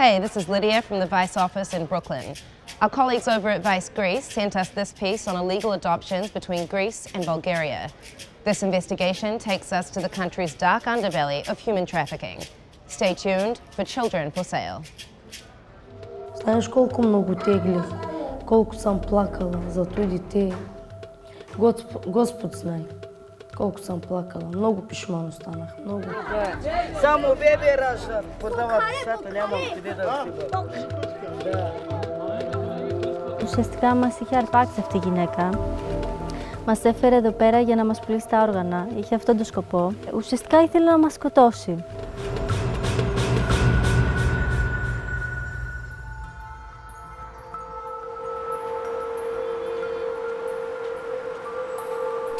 Hey, this is Lydia from the Vice office in Brooklyn. Our colleagues over at Vice Greece sent us this piece on illegal adoptions between Greece and Bulgaria. This investigation takes us to the country's dark underbelly of human trafficking. Stay tuned for Children for Sale. Знаеш колко много теглих, колко съм плакала за това дете. Господ знае колко съм плакала. Много пишман останах, много. Само бебе раждат, продават децата, няма къде да отиват. Ουσιαστικά μας είχε αρπάξει αυτή η γυναίκα. Μας έφερε εδώ πέρα για να μας πουλήσει τα όργανα. Είχε αυτόν τον σκοπό. Ουσιαστικά ήθελε να μας σκοτώσει.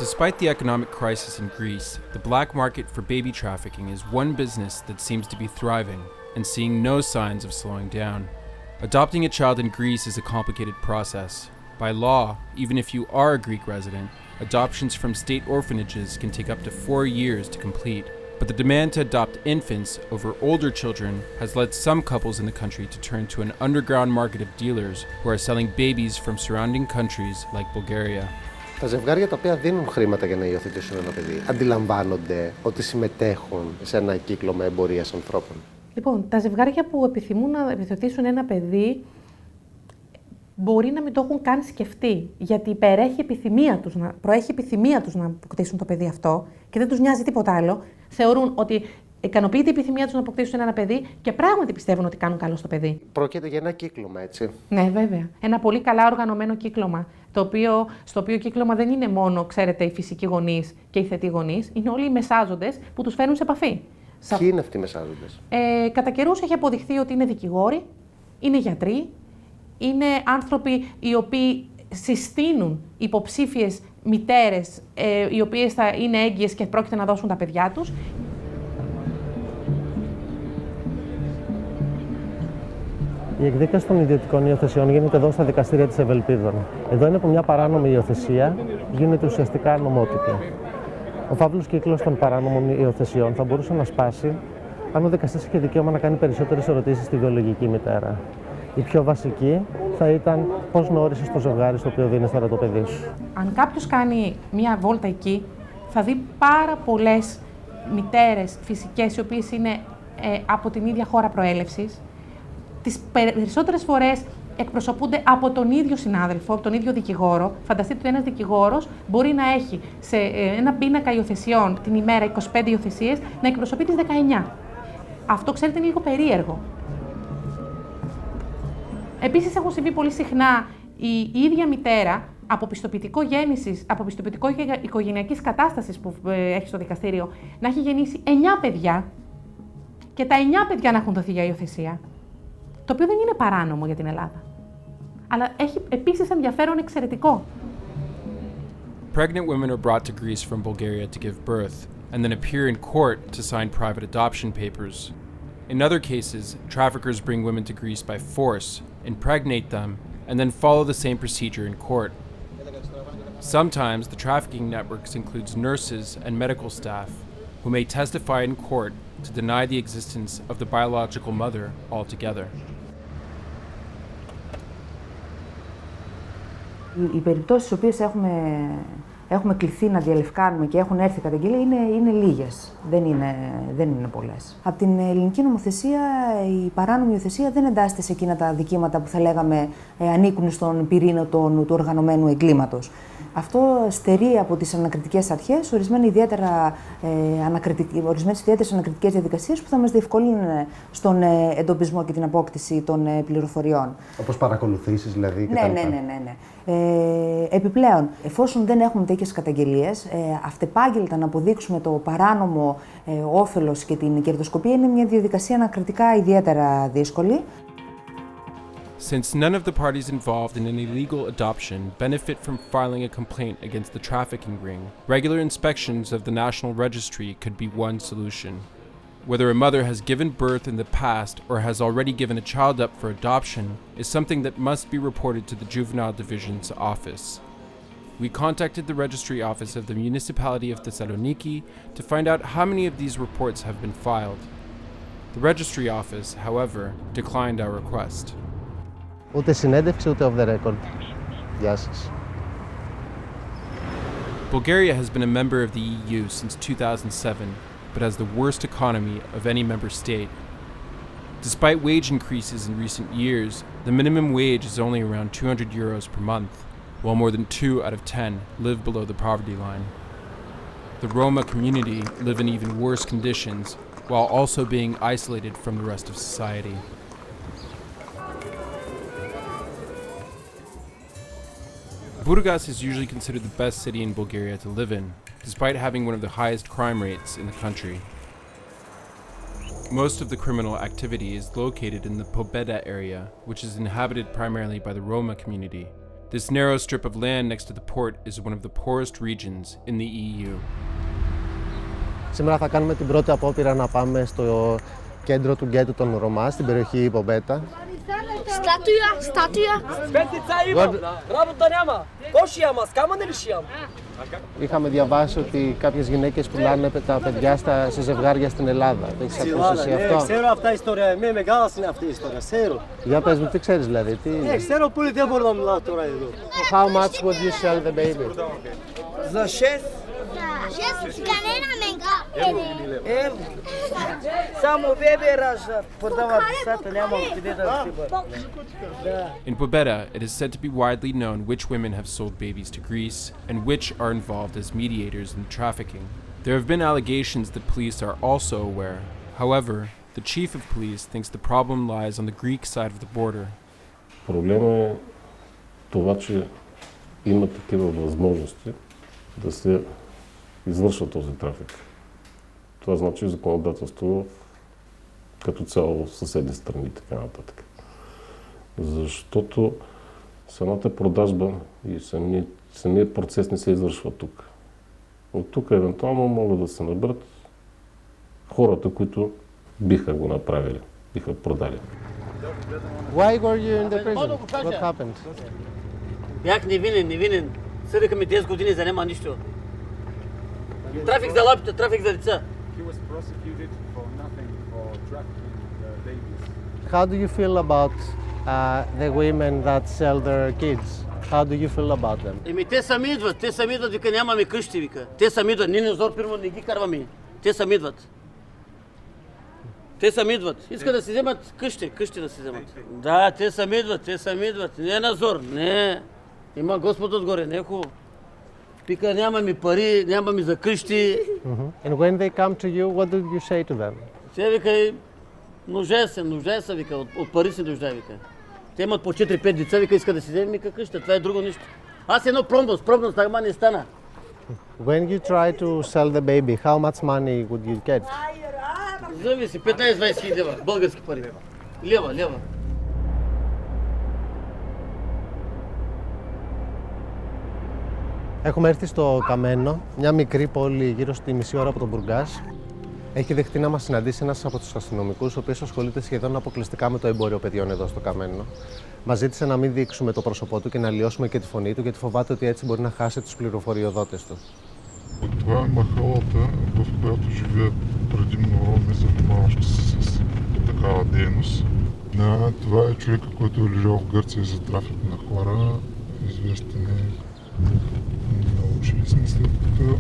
Despite the economic crisis in Greece, the black market for baby trafficking is one business that seems to be thriving and seeing no signs of slowing down. Adopting a child in Greece is a complicated process. By law, even if you are a Greek resident, adoptions from state orphanages can take up to 4 years to complete. But the demand to adopt infants over older children has led some couples in the country to turn to an underground market of dealers who are selling babies from surrounding countries like Bulgaria. Τα ζευγάρια τα οποία δίνουν χρήματα για να υιοθετήσουν ένα παιδί αντιλαμβάνονται ότι συμμετέχουν σε ένα κύκλωμα εμπορίας ανθρώπων. Λοιπόν, τα ζευγάρια που επιθυμούν να υιοθετήσουν ένα παιδί μπορεί να μην το έχουν καν σκεφτεί, γιατί προέχει επιθυμία τους να αποκτήσουν το παιδί αυτό και δεν τους νοιάζει τίποτα άλλο. Θεωρούν ότι ικανοποιείται η επιθυμία τους να αποκτήσουν ένα παιδί και πράγματι πιστεύουν ότι κάνουν καλό στο παιδί. Πρόκειται για ένα κύκλωμα, έτσι. Ναι, βέβαια. Ένα πολύ καλά οργανωμένο κύκλωμα. Στο οποίο κύκλωμα δεν είναι μόνο, ξέρετε, οι φυσικοί γονείς και οι θετοί γονείς, είναι όλοι οι μεσάζοντες που τους φέρνουν σε επαφή. Ποιοι είναι αυτοί οι μεσάζοντες? Κατά καιρούς έχει αποδειχθεί ότι είναι δικηγόροι, είναι γιατροί, είναι άνθρωποι οι οποίοι συστήνουν υποψήφιες μητέρες, οι οποίες θα είναι έγκυες και πρόκειται να δώσουν τα παιδιά τους. Η εκδίκαση των ιδιωτικών υιοθεσιών γίνεται εδώ στα δικαστήρια της Ευελπίδων. Εδώ είναι που μια παράνομη υιοθεσία γίνεται ουσιαστικά νομότυπη. Ο φαύλος κύκλος των παράνομων υιοθεσιών θα μπορούσε να σπάσει αν ο δικαστής είχε δικαίωμα να κάνει περισσότερες ερωτήσεις στη βιολογική μητέρα. Η πιο βασική θα ήταν πώς γνώρισες το ζευγάρι στο οποίο δίνεις τώρα το παιδί σου. Αν κάποιος κάνει μια βόλτα εκεί, θα δει πάρα πολλές μητέρες φυσικές, οι οποίες είναι από την ίδια χώρα προέλευσης. Τις περισσότερες φορές εκπροσωπούνται από τον ίδιο συνάδελφο, από τον ίδιο δικηγόρο. Φανταστείτε ότι ένας δικηγόρος μπορεί να έχει σε ένα πίνακα υιοθεσιών την ημέρα 25 υιοθεσίες να εκπροσωπεί τις 19. Αυτό, ξέρετε, είναι λίγο περίεργο. Επίσης, έχουν συμβεί πολύ συχνά η ίδια μητέρα από πιστοποιητικό γέννησης, από πιστοποιητικό οικογενειακής κατάστασης που έχει στο δικαστήριο, να έχει γεννήσει 9 παιδιά και τα 9 παιδιά να έχουν δοθεί για υιοθεσία. Το οποίο δεν είναι παράνομο για την Ελλάδα. Αλλά έχει επίσης ενδιαφέρον εξαιρετικό. Pregnant women are brought to Greece from Bulgaria to give birth, and then appear in court to sign private adoption papers. In other cases, traffickers bring women to Greece by force, impregnate them, and then follow the same procedure in court. Sometimes the trafficking networks includes nurses and medical staff who may testify in court to deny the existence of the biological mother altogether. Οι περιπτώσεις στις οποίες έχουμε κληθεί να διαλευκάνουμε και έχουν έρθει καταγγελία είναι λίγες, δεν είναι πολλές. Από την ελληνική νομοθεσία η παράνομη υιοθεσία δεν εντάσσεται σε εκείνα τα δικήματα που θα λέγαμε ανήκουν στον πυρήνα του οργανωμένου εγκλήματος. Αυτό στερεί από τις ανακριτικές αρχές ορισμένες ιδιαίτερες ανακριτικές διαδικασίες που θα μας διευκολύνουν στον εντοπισμό και την απόκτηση των πληροφοριών. Όπως παρακολουθήσεις δηλαδή? Ναι. Επιπλέον, εφόσον δεν έχουμε τέτοιες καταγγελίες, αυτεπάγγελτα να αποδείξουμε το παράνομο όφελος και την κερδοσκοπία είναι μια διαδικασία ανακριτικά ιδιαίτερα δύσκολη. Since none of the parties involved in an illegal adoption benefit from filing a complaint against the trafficking ring, regular inspections of the National Registry could be one solution. Whether a mother has given birth in the past or has already given a child up for adoption is something that must be reported to the Juvenile Division's office. We contacted the registry office of the municipality of Thessaloniki to find out how many of these reports have been filed. The registry office, however, declined our request. Ούτε συνέντευξη, ούτε off the record. Γεια σας. Bulgaria has been a member of the EU since 2007, but has the worst economy of any member state. Despite wage increases in recent years, the minimum wage is only around 200 euros per month, while more than 2 out of 10 live below the poverty line. The Roma community live in even worse conditions, while also being isolated from the rest of society. Burgas is usually considered the best city in Bulgaria to live in, despite having one of the highest crime rates in the country. Most of the criminal activity is located in the Pobeda area, which is inhabited primarily by the Roma community. This narrow strip of land next to the port is one of the poorest regions in the EU. Σήμερα θα κάνουμε την πρώτη απόπειρα να πάμε στο κέντρο του γκέτου των Ρωμά, στην περιοχή Πομπέτα. Στάτουя. Είχαμε διαβάσει ότι κάποιες γυναίκες πουλάνε τα παιδιά σε ζευγάρια στην Ελλάδα. Το έχεις ακούσει εσύ αυτό? Ξέρω αυτά η ιστορία. Με μεγάλα είναι αυτή η ιστορία. Ξέρω. Για πες μου, τι ξέρεις δηλαδή? Ξέρω πολύ, δεν μπορώ να μιλάω τώρα εδώ. How much would you sell the baby? За 6 само бебе раждат, продават децата, няма къде да взимат. In Pobeda, it is said to be widely known which women have sold babies to Greece and which are involved as mediators in trafficking. There have been allegations that police are also aware. However, the chief of police thinks the problem lies on the Greek side of the border. Проблема е това, че има такива възможности да се извършва този трафик. Това значи законодателство като цяло в съседни страни и така нататък. Защото самата продажба и самият процес не се извършва тук. От тук евентуално могат да се наберат хората, които биха го направили, биха продали. Why were you in the prison? What happened? Бях невинен. Съдиха ми 10 години за няма нищо. Трафик за лапите, трафик за деца. How do you feel about the women that sell their kids? How do you feel about them? Те сами идват, вика нямаме къщи, вика. Те сами идват, ние зор пирмо не ги карваме. Те сами идват. Искат да си вземат къщи да си вземат. Да, те сами идват. Не е назор, не. Има Господ отгоре, не е хубаво. Пика, нямаме пари, нямаме за къщи. And when they come to you, what do you say to them? Те вика, нуждае се, вика, от пари се нуждае, вика. Те имат по 4-5 деца, вика, искат да си вземем къща, това е друго нищо. Аз едно пробвам, ама не стана. When you try to sell the baby, how much money would you get? Зависи, 15-20 хиляди лева, български пари. Лева. Έχουμε έρθει στο Καμένο, μια μικρή πόλη γύρω στη μισή ώρα από τον Μπουργκάς. Έχει δεχτεί να μας συναντήσει ένας από τους αστυνομικούς, ο οποίος ασχολείται σχεδόν αποκλειστικά με το εμπόριο παιδιών εδώ στο Καμένο. Μας ζήτησε να μην δείξουμε το πρόσωπό του και να αλλοιώσουμε και τη φωνή του, γιατί φοβάται ότι έτσι μπορεί να χάσει τους πληροφοριοδότες του. Това е махалата, в която живеят предимно роми, занимаващи се с такава дейност. Това е човека, който е лежал в Гърция за трафик на хора. Известен е. Научили сме след като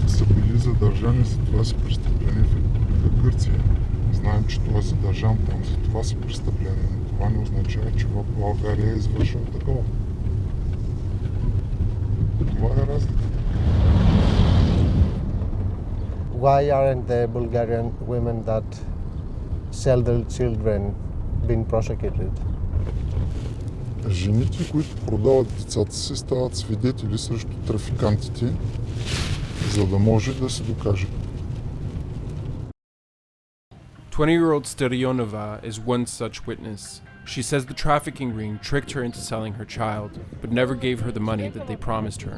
са били задържани за това си престъпление в Република Гърция. Знаем, че той е задържан там за това си престъпление, но това не означава, че в България е извършил такова. Това е разлика. Why aren't the Bulgarian women that sell their children being prosecuted? Жените, които продават децата си, стават свидетели срещу трафикантите, за да може да се докаже. 20-year-old Sterionova is one such witness. She says the trafficking ring tricked her into selling her child, but never gave her the money that they promised her.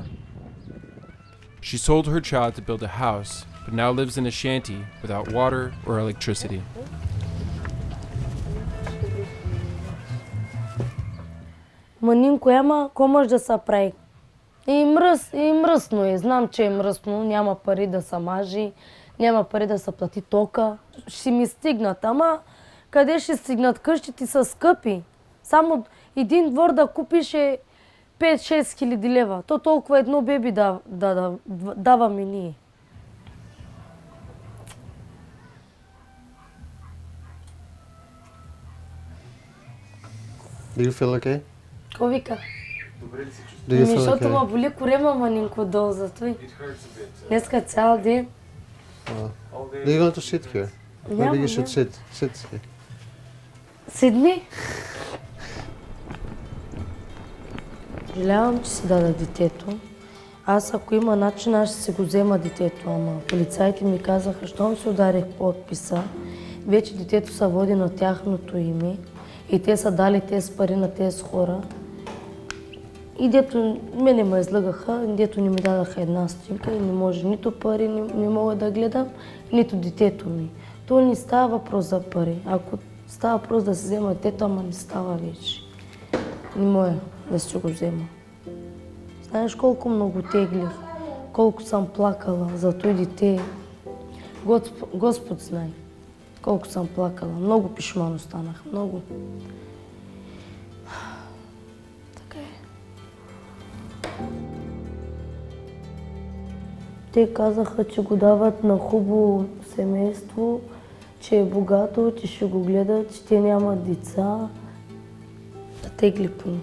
She sold her child to build a house, but now lives in a shanty without water or electricity. Манинко, ама, ко може да се прави? И мръсно е. Знам, че е мръсно, няма пари да се мажи, няма пари да се плати тока. Ще ми стигнат, ама къде ще стигнат? Къщите са скъпи. Само един двор да купиш е 5-6 хиляди лева. То толкова едно беби даваме ние. Do you feel okay? Какво вика? Добре ли се чувстваш? Защото ма боли корема манинко долу, затова. Днеска цял ден. Do you want to sit here? Maybe you should sit. Sit here. Седни. Съжалявам, че си дада детето. Аз ако има начин, аз ще си го взема детето, ама полицаите ми казаха, щом се ударих подписа, вече детето се води на тяхното име и те са дали тези пари на тези хора. И дето мене ме излъгаха, дето не ми дадаха една стотинка и не може нито пари, не мога да гледам, нито детето ми. То не става въпрос за пари. Ако става въпрос да се взема детето, ама не става вече. Не мога да си го взема. Знаеш колко много теглих, колко съм плакала за това дете. Господ знае колко съм плакала. Много пишман останах, много. Така е. Те казаха, че го дават на хубаво семейство, че е богато, че ще го гледат, че те нямат деца. Да тегли поне.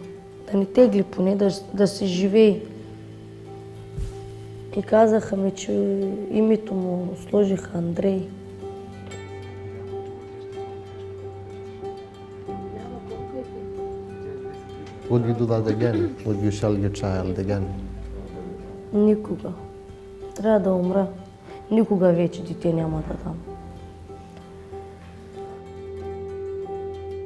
Да не тегли поне, да се живее. И казаха ми, че името му сложиха Андрей. Would you do that again? Would you sell your child again? Никога. Трябва да умра. Никога вече дете няма да дам.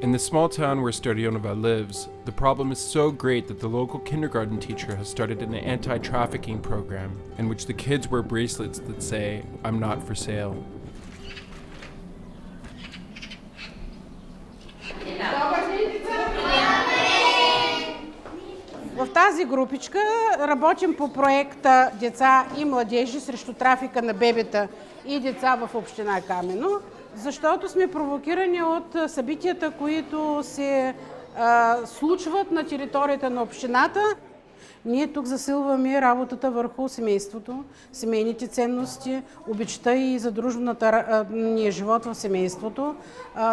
In the small town where Stardionova lives, the problem is so great that the local kindergarten teacher has started an anti-trafficking program in which the kids wear bracelets that say, "I'm not for sale." В тази групичка работим по проекта Деца и младежи срещу трафика на бебета и деца в община Камено, защото сме провокирани от събитията, които се случват на територията на общината. Ние тук засилваме работата върху семейството, семейните ценности, обичта и задружната ни живот в семейството,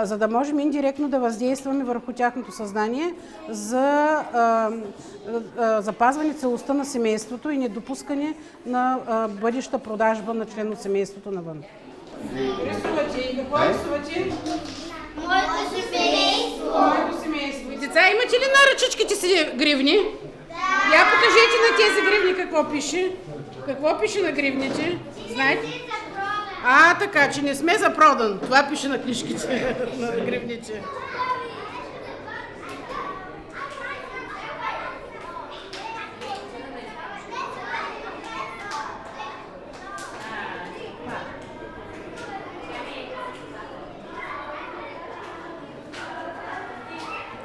за да можем индиректно да въздействаме върху тяхното съзнание за запазване целостта на семейството и недопускане на бъдеща продажба на член от семейството навън. Рисувате. Какво рисувате? Моето семейство. Моето семейство. И деца, имате ли на ръчичките си гривни? Я покажете на тези гривни какво пише. Какво пише на гривните? Знаете? Така, че не сме за продан. Това пише на книжките, на гривните.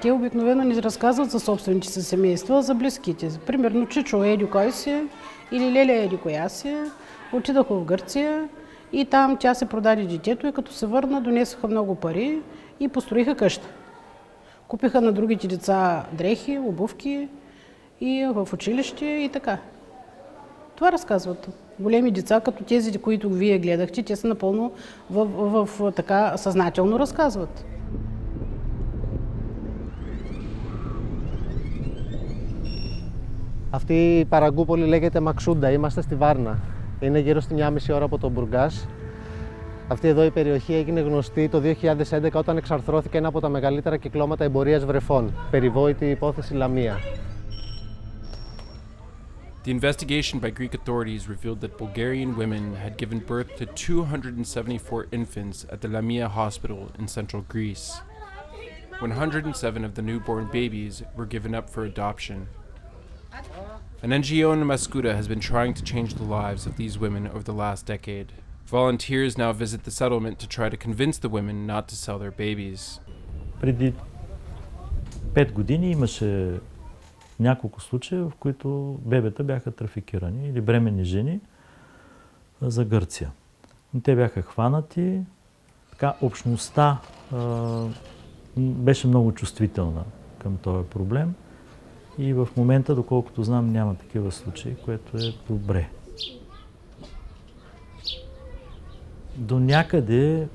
Те обикновено ни разказват за собствените си семейства, за близките. Примерно, чичо еди кой си или леля еди коя си, отидаха в Гърция и там тя се продаде детето и като се върна, донесоха много пари и построиха къща. Купиха на другите деца дрехи, обувки и в училище и така. Това разказват. Големи деца, като тези, които вие гледахте, те са напълно в така съзнателно разказват. Αυτή η παραγκούπολη λέγεται Μαξούντα, είμαστε στη Βάρνα. Είναι γύρω στη 1,5 ώρα από τον Μπουργκάς. Αυτή εδώ η περιοχή έγινε γνωστή το 2011 όταν εξαρθρώθηκε ένα από τα μεγαλύτερα κυκλώματα εμπορίας βρεφών, περιβόητη υπόθεση Λαμία. The investigation by Greek authorities revealed that Bulgarian women had given birth to 274 infants at the Lamia hospital in central Greece. 107 of the newborn babies were given up for adoption. An NGO in Maskuda has been trying to change the lives of these women over the last decade. Volunteers now visit the settlement to try to convince the women not to sell their babies. Преди 5 години имаше няколко случая, в които бебета бяха трафикирани или бременни жени за Гърция. Те бяха хванати. Така, общността беше много чувствителна към този проблем и в момента, доколкото знам, няма такива случаи, което е добре. До някъде,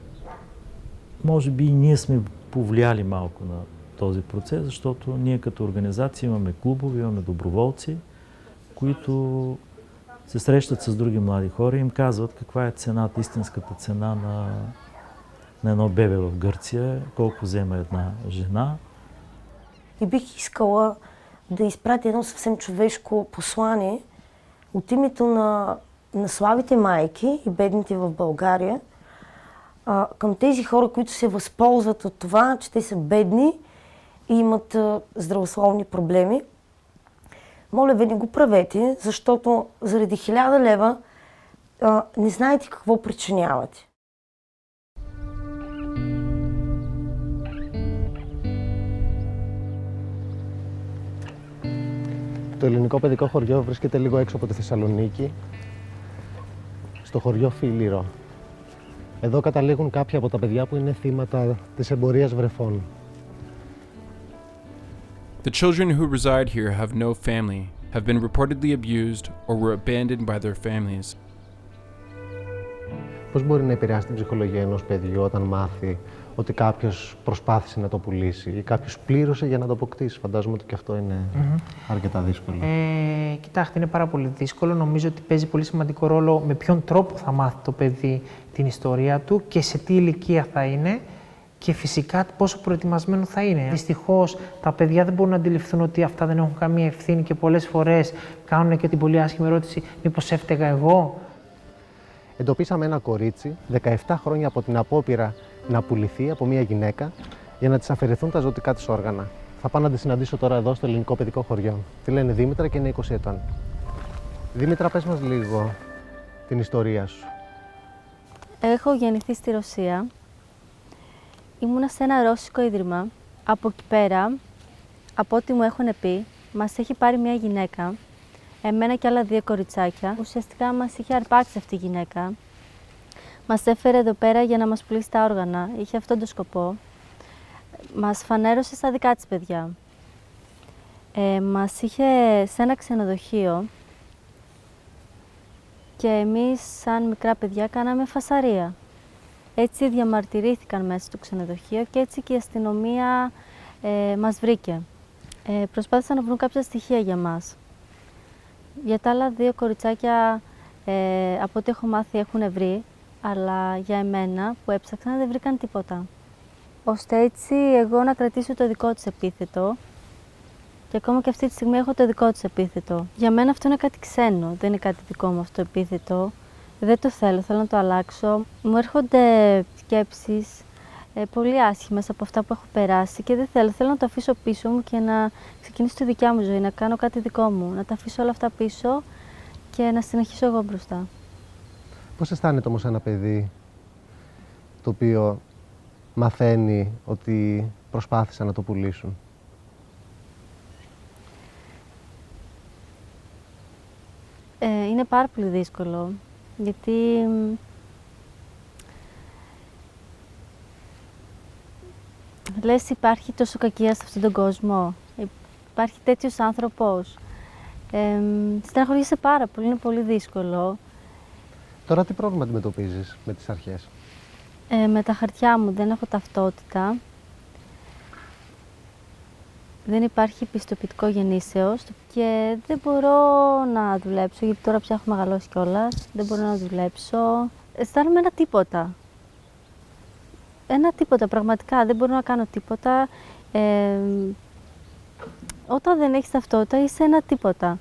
може би и ние сме повлияли малко на този процес, защото ние като организация имаме клубове, имаме доброволци, които се срещат с други млади хора и им казват каква е цената, истинската цена на едно бебе в Гърция, колко взема една жена. И бих искала да изпратя едно съвсем човешко послание от името на слабите майки и бедните в България към тези хора, които се възползват от това, че те са бедни и имат здравословни проблеми. Моля ви, не го правете, защото заради 1000 лева не знаете какво причинявате. Το ελληνικό παιδικό χωριό βρίσκεται λίγο έξω από τη Θεσσαλονίκη, στο χωριό Φίλιρο. Εδώ καταλήγουν κάποια από τα παιδιά που είναι θύματα της εμπορίας βρεφών. The children who reside here have no family, have been reportedly abused, or were abandoned by their families. Πώς μπορεί να επηρεάσει την ψυχολογία ενός παιδιού όταν μάθει ότι κάποιος προσπάθησε να το πουλήσει ή κάποιος πλήρωσε για να το αποκτήσει? Φαντάζομαι ότι και αυτό είναι αρκετά δύσκολο. Κοιτάξτε, είναι πάρα πολύ δύσκολο. Νομίζω ότι παίζει πολύ σημαντικό ρόλο με ποιον τρόπο θα μάθει το παιδί την ιστορία του και σε τι ηλικία θα είναι και φυσικά πόσο προετοιμασμένο θα είναι. Δυστυχώς, τα παιδιά δεν μπορούν να αντιληφθούν ότι αυτά δεν έχουν καμία ευθύνη και πολλές φορές κάνουν και την πολύ άσχημη ερώτηση: μήπως έφταιγα εγώ? Εντοπίσαμε ένα κορίτσι 17 χρόνια από την απόπειρα να πουληθεί από μια γυναίκα για να της αφαιρεθούν τα ζωτικά της όργανα. Θα πάω να τη συναντήσω τώρα εδώ στο ελληνικό παιδικό χωριό. Τη λένε Δήμητρα και είναι 20 ετών. Δήμητρα, πες μας λίγο την ιστορία σου. Έχω γεννηθεί στη Ρωσία. Ήμουνα σε ένα ρώσικο ίδρυμα. Από εκεί πέρα, από ό,τι μου έχουν πει, μας έχει πάρει μια γυναίκα, εμένα και άλλα 2 κοριτσάκια. Ουσιαστικά μας είχε αρπάξει αυτή η γυναίκα. Μας έφερε εδώ πέρα για να μας πουλήσει τα όργανα. Είχε αυτόν τον σκοπό. Μας φανέρωσε στα δικά της παιδιά. Μας είχε σε ένα ξενοδοχείο και εμείς σαν μικρά παιδιά κάναμε φασαρία. Έτσι διαμαρτυρήθηκαν μέσα στο ξενοδοχείο και έτσι και η αστυνομία μας βρήκε. Προσπάθησαν να βρουν κάποια στοιχεία για μας. Για τα άλλα 2 κοριτσάκια, από ό,τι έχω μάθει, έχουν βρει, αλλά για εμένα που έψαξαν δεν βρήκαν τίποτα. Ώστε έτσι εγώ να κρατήσω το δικό της επίθετο και ακόμα και αυτή τη στιγμή έχω το δικό της επίθετο. Για μένα αυτό είναι κάτι ξένο, δεν είναι κάτι δικό μου αυτό το επίθετο. Δεν το θέλω, θέλω να το αλλάξω. Μου έρχονται σκέψεις πολύ άσχημες από αυτά που έχω περάσει και δεν θέλω. Θέλω να το αφήσω πίσω μου και να ξεκινήσω τη δικιά μου ζωή, να κάνω κάτι δικό μου, να τα αφήσω όλα αυτά πίσω και να συνεχίσω εγώ μπροστά. Πώς αισθάνεται όμως ένα παιδί το οποίο μαθαίνει ότι προσπάθησαν να το πουλήσουν? Είναι πάρα πολύ δύσκολο, γιατί λες υπάρχει τόσο κακία σε αυτόν τον κόσμο, υπάρχει τέτοιος άνθρωπος. Στεναχωριέσαι πάρα πολύ, είναι πολύ δύσκολο. Τώρα τι πρόβλημα αντιμετωπίζεις με τις αρχές? Με τα χαρτιά μου δεν έχω ταυτότητα. Δεν υπάρχει πιστοποιητικό γεννήσεως και δεν μπορώ να δουλέψω, γιατί τώρα πια έχω μεγαλώσει κιόλας. Δεν μπορώ να δουλέψω. Αισθάνομαι ένα τίποτα. Ένα τίποτα, πραγματικά. Δεν μπορώ να κάνω τίποτα. Όταν δεν έχεις ταυτότητα είσαι ένα τίποτα.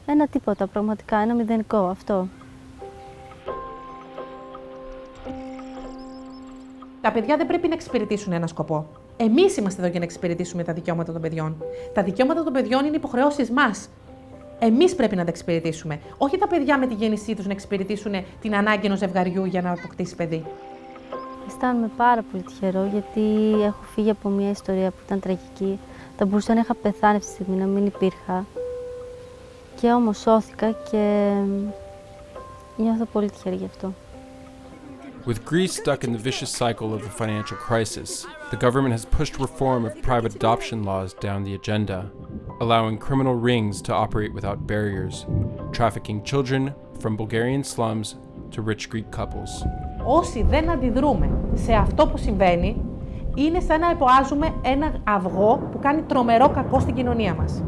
Ένα τίποτα, πραγματικά. Ένα μηδενικό, αυτό. Τα παιδιά δεν πρέπει να εξυπηρετήσουν ένα σκοπό. Εμείς είμαστε εδώ για να εξυπηρετήσουμε τα δικαιώματα των παιδιών. Τα δικαιώματα των παιδιών είναι υποχρεώσεις μας. Εμείς πρέπει να τα εξυπηρετήσουμε. Όχι τα παιδιά με τη γέννησή τους να εξυπηρετήσουν την ανάγκη ενός ζευγαριού για να αποκτήσει παιδί. Αισθάνομαι πάρα πολύ τυχερό, γιατί έχω φύγει από μια ιστορία που ήταν τραγική. Θα μπορούσα να είχα πεθάνει αυτή τη στιγμή, να μην υπήρχα. Και όμως σώθηκα και νιώθω πολύ τυχερή γι' αυτό. With Greece stuck in the vicious cycle of the financial crisis, the government has pushed reform of private adoption laws down the agenda, allowing criminal rings to operate without barriers, trafficking children from Bulgarian slums to rich Greek couples. Όσοι δεν αντιδρούμε σε αυτό που συμβαίνει, είναι σαν να υποάζουμε ένα αυγό που κάνει τρομερό κακό στην κοινωνία μας.